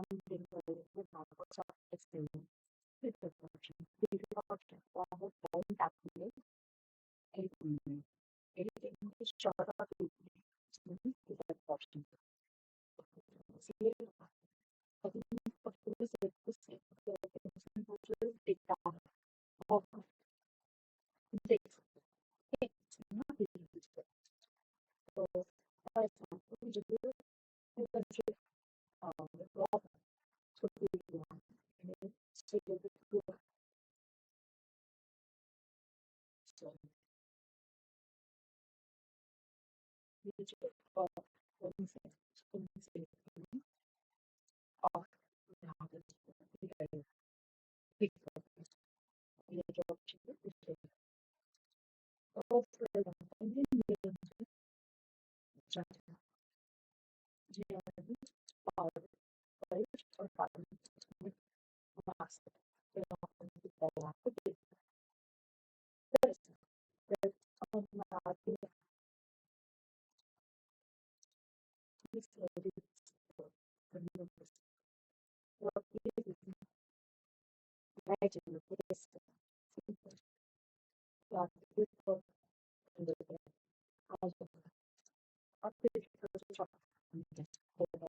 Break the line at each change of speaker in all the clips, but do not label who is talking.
something like Microsoft Excel, Twitter option, video option, or time calculate, editing, editing is short of editing, is that option. See, I think for this, the data of this, it's not really. So, for example, we do the blog to be one, and then so you do so which for instance, of the big job of the power or power master. This on this what is imagine this what is for the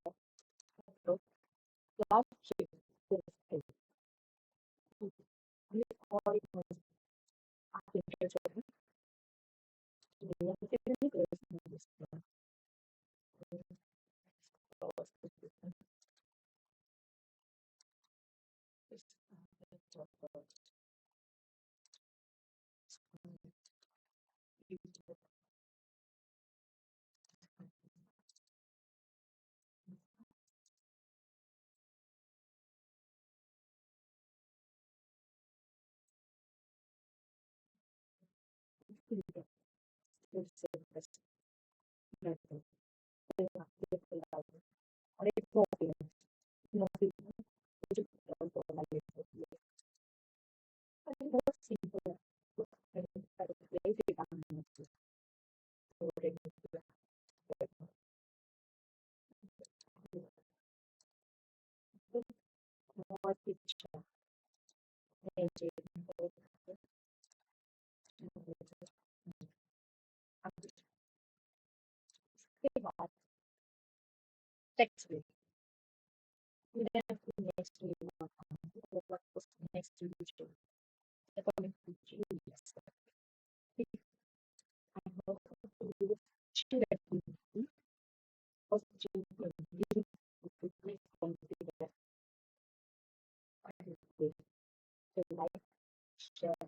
artificial last year this we call it artificial text with we then have to next to what was next to you the coming to Julius. I hope to should have been was to be from the like share